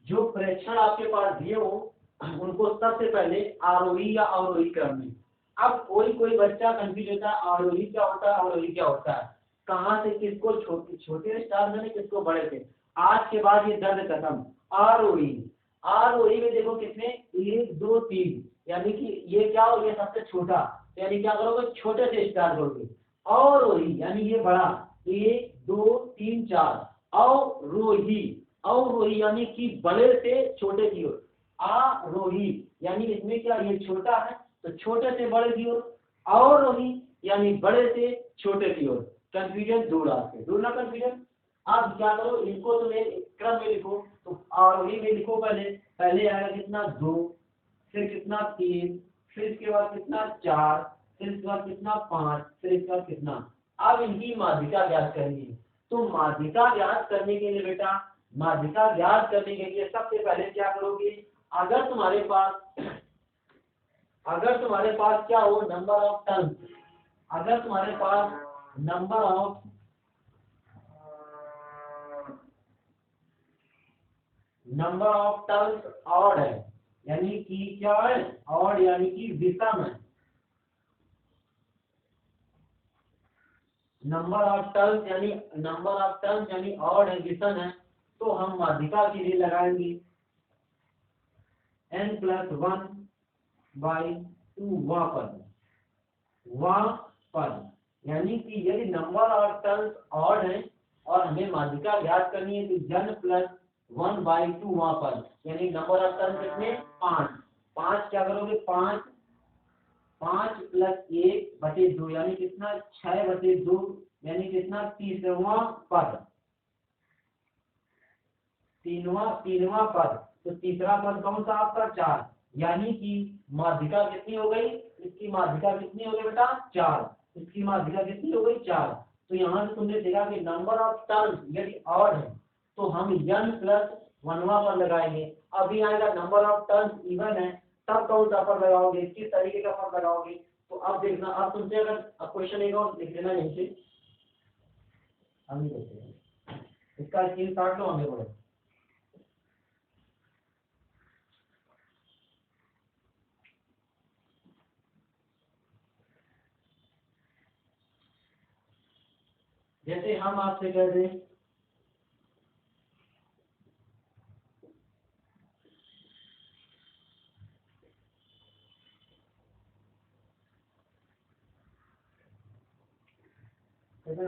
जो प्रेक्षण आपके पास दिए हो उनको सबसे पहले आरोही या अवरोही क्रम में। अब कोई बच्चा कंफ्यूज होता है आरोही क्या होता है, अवरोही क्या होता है, कहाँ से किसको छोटे स्टार में किसको बड़े से। आज के बाद ये दर्द खत्म। आरोही में देखो कितने 1 2 3, यानी कि ये क्या हो, ये सबसे छोटा, यानी क्या करोगे छोटे से स्टार्ट करोगे। अवरोही यानी ये बड़ा 1 2 3 4। अवरोही यानी कि बड़े से छोटे की ओर। आरोही यानी इसमें क्या ये छोटा है तो छोटे से बड़े की ओर। अवरोही यानी बड़े से छोटे की ओर। कंफ्यूजन दूर आपसे, दूर ना कंफ्यूजन। आप क्या करो इनको तो क्रम में लिखो। तो आरोही में लिखो पहले आएगा कितना 2, फिर कितना 3, फिर इसके बाद कितना 4, फिर इसके बाद कितना 5, फिर इसके बाद कितना। अब इनकी माध्यिका ज्ञात करनी है। तो माध्यिका ज्ञात करने के लिए बेटा, माध्यिका ज्ञात करने के लिए सबसे पहले क्या करोगे, अगर तुम्हारे पास क्या हो नंबर ऑफ टर्न्स, अगर तुम्हारे पास नंबर ऑफ टर्न्स ऑड है, यानी कि क्या है ऑड यानी कि विषम है। नंबर ऑफ टर्न्स यानी ऑड है, विषम है, तो हम माध्यिका के लिए लगाएंगे n+1/2 वहाँ पद, यानी कि यदि नंबर ऑफ टर्न्स ऑड है और हमें माध्यिका ज्ञात करनी है तो n+1/2 वहाँ पद, यानी नंबर ऑफ टर्न्स कितने 5 क्या करोगे 5 +1/2 यानी कितना 6/2, यानी कितना 30वां पद, तीनवां पद। तो तीसरा पद कौन सा आपका 4, यानी कि माध्यिका कितनी हो गई, इसकी माध्यिका कितनी हो गई बेटा 4, इसकी माध्यिका कितनी हो गई 4। तो यहाँ से तुमने देखा कि नंबर ऑफ टर्न्स यदि ऑड है तो हम n+1वां पर लगाएंगे। अभी आएगा नंबर ऑफ टर्न्स इवन है, तब कौन सा पर लगाओगे, किस तरीके का पर लगाओगे। तो अब देखना, अब तुमसे अगर क्वेश्चन एक और लिख लेना यहीं से, हम नहीं देखते इसका स्क्रीनशॉट लो हमें बोले। जैसे हम आपसे कह दें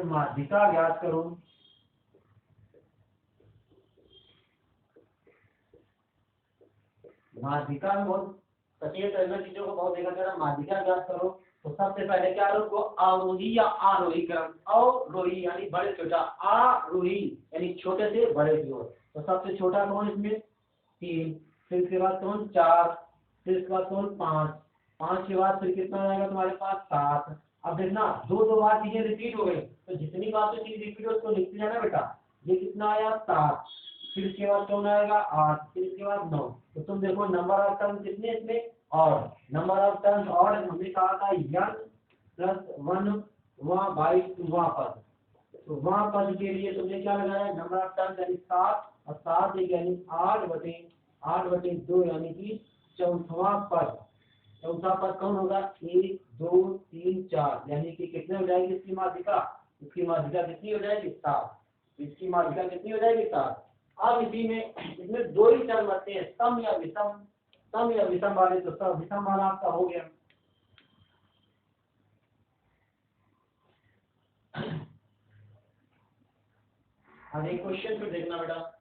माध्यिका ज्ञात करो, माध्यिका में बहुत कठिन तरह चीजों को बहुत देखा जरा माध्यिका ज्ञात करो। तो सबसे पहले क्या लो, अवरोही या आरोही क्रम, अवरोही यानी बड़े छोटा, आरोही यानी छोटे से बड़े की ओर। तो सबसे छोटा कौन इसमें 3, फिर इसके बाद कौन 4, फिर इसके बाद कौन 5, 5 के बाद फिर कितना आएगा तुम्हारे पास 7। अब देखना दो दो बार चीजें रिपीट हो गई, तो जितनी बार तो चीज रिपीट हो उसको लिखते जाना बेटा। ये कितना आया 7, फिर इसके बाद कौन आएगा 8, फिर इसके बाद 9। तो तुम देखो नंबर ऑफ टर्म कितने इसमें, और नंबर ऑफ टर्म्स और हमने कहा था n + 1 वहाँ बाई 2 वहाँ पद। तो वहाँ पद के लिए तुमने क्या लगाया, नंबर ऑफ टर्म्स यानी 7, और 7 यानी 8/2 यानी कि चौथा पद। चौथा पद कौन होगा 1 2 3 4, यानी कि कितने हो जाएगी इसकी माध्यिका, इसकी माध्यिका कितनी हो जाएगी 7, इसकी माध्यिका कितनी हो जाएगी 7। अब इसी में इसमें दो ही टर्म आते हैं, सम या विषम, सम या विषम वाले। तो सब विषम वाला आपका हो गया। अब एक क्वेश्चन फिर देखना बेटा,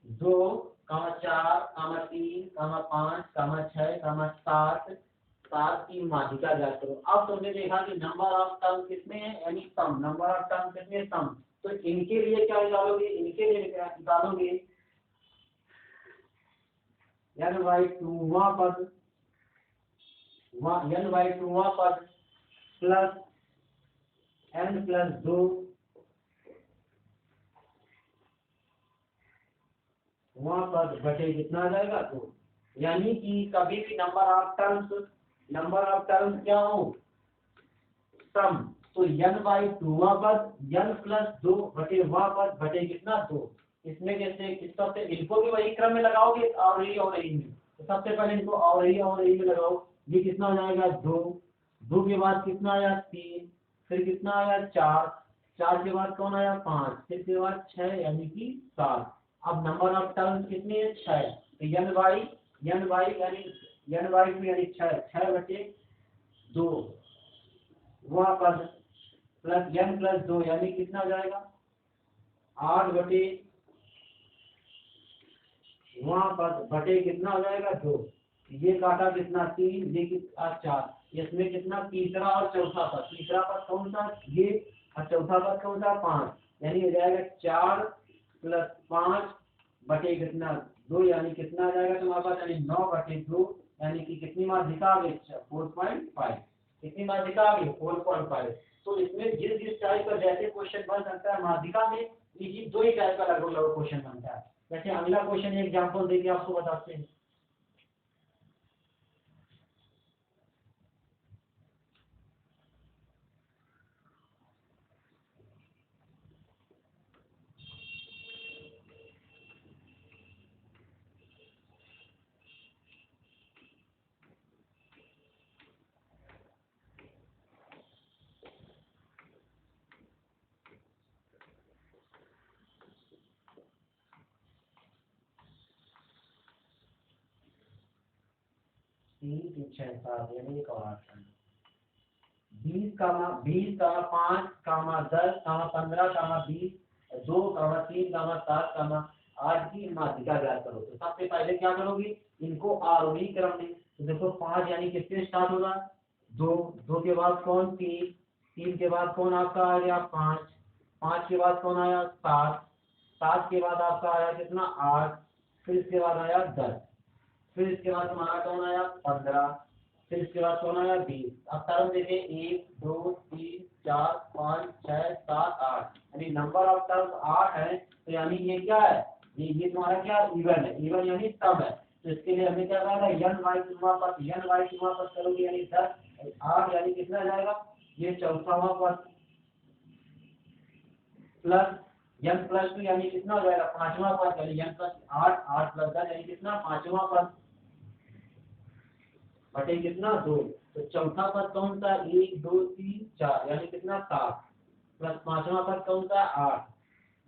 दो कामा 4 कामा 3 कामा 5 कामा 6 कामा 7, 7 की माध्यिका ज्ञात करो। अब तुमने देखा कि नंबर ऑफ टर्म कितने हैं, यानी सम, नंबर ऑफ टर्म कितने सम। तो इनके लिए क्या निकालोगे, इनके लिए क्या निकालोगे, n/2वां पद, n/2वां पद प्लस n+2 वहाँ पर बटे कितना आ जाएगा 2। यानी कि कभी भी नंबर ऑफ टर्म्स क्या हो सम, तो n/2वां पद n+2 बटे वहाँ पद बटे कितना 2। इसमें कैसे, किस सबसे इनको भी वही क्रम में लगाओगे और यही में। तो सबसे पहले इनको और यही में लगाओ। ये कितना हो जाएगा 2, 2 के बाद कितना आया 3, फिर कितना आया 4, 4 के बाद कौन आया 5, फिर के बाद 6 यानी कि 7। अब नंबर ऑफ टर्म्स कितने हैं 6। तो n/2 यानी 6/2 वहाँ पर प्लस n+2 यानी कितना हो जाएगा 8 वहाँ पर बटे कितना हो जाएगा 2। ये काटा कितना 3, ये कितना 4, इसमें कितना तीसरा और चौथा पद, तीसरा पद कौन सा ये, और चौथा पद कौन सा 5, यानी हो जाएगा 4 + 5 बटे कितना 2, यानी कितना आ जाएगा तुम्हारे पास, यानी 9/2, यानी कि कितनी माध्यिका आ गई 4.5, कितनी माध्यिका आ गई 4.5। तो इसमें जिस जिस टाइप का जैसे क्वेश्चन बन सकता है माध्यिका में, इसी दो ही टाइप का लगभग क्वेश्चन बनता है। जैसे अगला क्वेश्चन एग्जांपल देके आपको बताते हैं। तीन 6 7 यानी एक और ऑप्शन 20 कामा 5 कामा 10 कामा 15 कामा 20 2 कामा 3 कामा 7 कामा 8 की माध्यिका ज्ञात करो। तो सबसे पहले क्या करोगे, इनको आरोही क्रम में। तो देखो 5 यानी किससे स्टार्ट होगा 2, 2 के बाद कौन 3, 3 के बाद कौन आपका आ गया 5, 5 के बाद कौन आया 7, 7 के बाद आपका आया कितना 8, फिर इसके बाद आया 10, फिर इसके बाद तुम्हारा कौन आया 15, फिर इसके बाद कौन आया 20। अब टर्म देखे 1 2 3 4 5 6 7 8, यानी नंबर ऑफ टर्म्स 8 है। तो यानी ये क्या है, ये तुम्हारा क्या इवन है, इवन यानी सम है। तो इसके लिए हमें क्या करना है n/2 पर करोगे यानी 10, 8 यानी कितना जाएगा ये चौथावां पद प्लस n+2 यानी कितना हो जाएगा, पांचवा पद, यानी n+8, 8+10 यानी कितना, पांचवा पद, बटे कितना 2। तो चौथा पद कौन सा, 1 2 3 4 यानी कितना 7, प्लस पांचवा पद कौन सा 8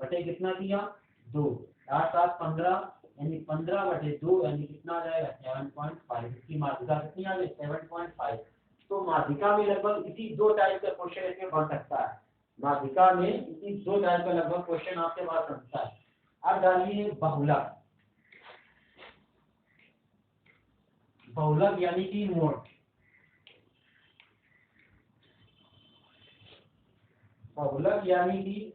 बटे कितना किया 2, 8 7 15 यानी 15/2 यानी कितना आ जाएगा 7.5। इसकी माध्यिका कितनी आ गई 7.5। तो माध्यिका में लगभग इसी दो टाइप का क्वेश्चन इसमें बन सकता है, माध्यिका में इसी दो टाइप का लगभग क्वेश्चन आपके पास बनता है। अब डालिए बहुलक, बहुलक यानी कि मोड, बहुलक यानी कि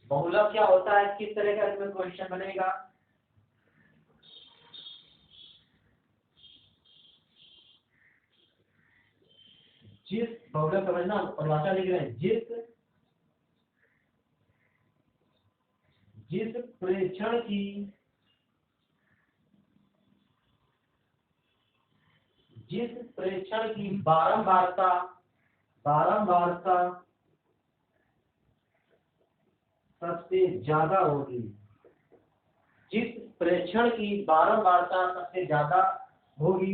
बहुलक क्या होता है, किस तरह का इसमें क्वेश्चन बनेगा। जिस बहुलक समझना, परिभाषा लिख रहे हैं, जिस प्रेक्षण की बारंबारता सबसे ज्यादा होगी, जिस प्रेक्षण की बारंबारता सबसे ज्यादा होगी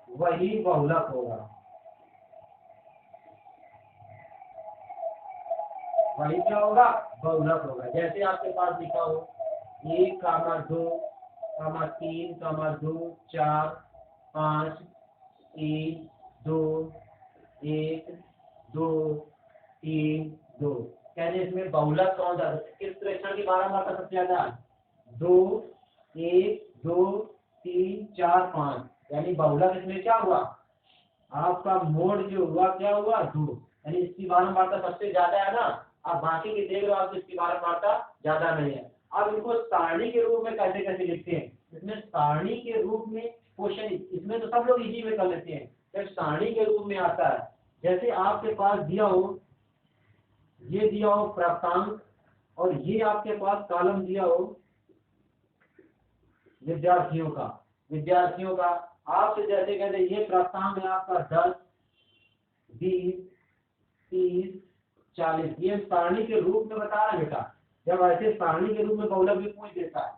वही बहुलक होगा, वही क्या होगा, बहुलक होगा। जैसे आपके पास लिखा हो 1, 2, 3, 2, 4, 5, 3, 2, 1, 2, 3, 2, कहते इसमें बहुलक कौन सा, किस प्रेक्षण की बारंबारता सबसे ज्यादा, 2, 1, 2, 3, 4, 5 यानी बहुलक इसमें क्या हुआ, आपका मोड जो हुआ क्या हुआ 2, यानी इसकी बारंबारता सबसे ज्यादा है ना। अब बाकी की देख लो आप, इसकी बारंबारता ज्यादा नहीं है। अब इनको सारणी के रूप में कैसे कैसे लिखते हैं, इसमें सारणी के रूप में क्वेश्चन, इसमें तो सब लोग इजी में कर लेते हैं, जब सारणी के रूप में आता है, जैसे आपके पास दिया हो, ये दिया हो प्राप्तांक, और ये आपके पास कॉलम दिया हो विद्यार्थियों का आपसे, जैसे कहते ये प्राप्तांक है आपका 10, 20, 30, 40, ये सारणी के रूप में बता रहा है बेटा। जब ऐसे सारणी के रूप में बहुलक भी पूछ देता है,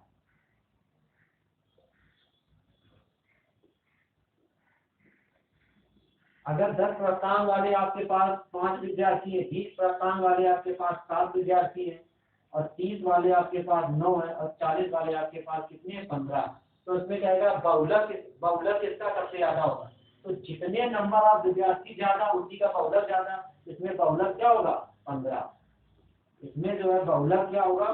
अगर 10 प्राप्तांक वाले आपके पास 5 विद्यार्थी है, 20 प्राप्तांक वाले आपके पास 7 विद्यार्थी है, और 30 वाले आपके पास 9 है, और 40 वाले आपके पास कितने 15, तो इसमें कहेगा बहुलक इसका सबसे ज्यादा होगा। तो जितने नंबर आप विद्यार्थी ज्यादा उसी का बहुलक ज्यादा, इसमें बहुलक क्या होगा 15, इसमें जो है बहुलक क्या होगा,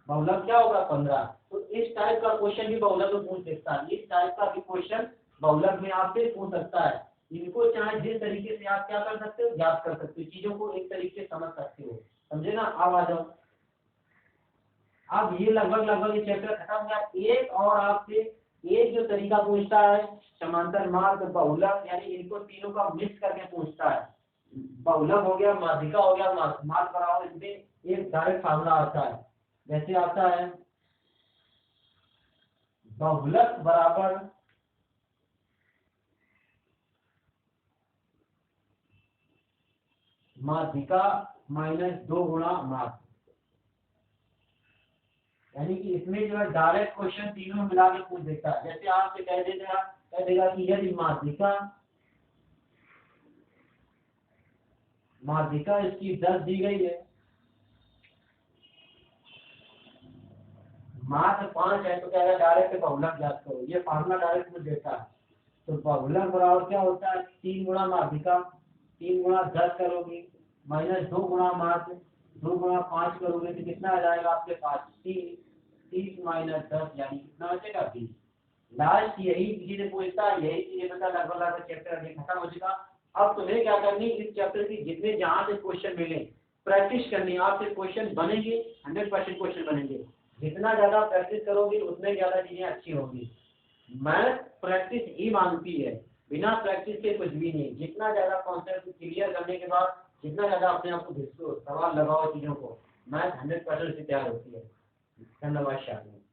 बहुलक क्या होगा 15। तो इस टाइप का क्वेश्चन भी बहुलक में पूछ सकता है, इस टाइप का भी क्वेश्चन बहुलक में आपसे पूछ सकता है। इनको चाहे जिस तरीके से आप क्या कर सकते हो, याद कर सकते हो, चीजों को एक तरीके से समझ सकते हो, समझे ना। अब आ जाओ, अब ये लगभग ये चैप्टर खत्म हो गया। एक और आपसे एक जो तरीका पूछता है, समांतर मार्ग, बहुलक, यानी इनको तीनों का मिक्स करके पूछता है। बहुलक हो गया, माध्यिका हो गया, मार्ग बराबर, इसमें एक डायरेक्ट फार्मूला आता है, जैसे आता है बहुलक बराबर माध्यिका -2 गुणा मार्ग, यानी कि इसमें जो है डायरेक्ट क्वेश्चन तीनों मिला के पूछ देता है। जैसे आपसे कह देगा कि यदि माध्यिका इसकी 10 दी गई है, मात्र 5 है, तो कहेगा डायरेक्ट बहुलक ज्ञात करो, ये फार्मूला डायरेक्ट मुझे देता है। तो बहुलक बराबर क्या होता है, 3 गुणा माध्यिका, 3 गुणा 10 करोगे, -2 गुणा माध्य, 2 गुणा 5 करोगे तो कितना आ जाएगा आपके पास 30, 30 - 10 यानी कितना हो जाएगा 20। लास्ट यही चीजें पूछता है, यही चीजें बता, लगभग चैप्टर खत्म हो चुका। अब तुम्हें क्या करनी, इस चैप्टर की जितने जहां से क्वेश्चन मिले प्रैक्टिस करनी, आपसे क्वेश्चन बनेंगे, 100% क्वेश्चन बनेंगे। जितना ज्यादा प्रैक्टिस करोगे उतने ज्यादा चीजें अच्छी होंगी। मैथ प्रैक्टिस ही मांगती है, बिना प्रैक्टिस के कुछ भी नहीं। जितना ज्यादा कॉन्सेप्ट क्लियर करने के बाद जितना ज्यादा अपने आप को सवाल लगाओ चीजों को, मैथ 100% से तैयार होती है। धन्यवाद शादी।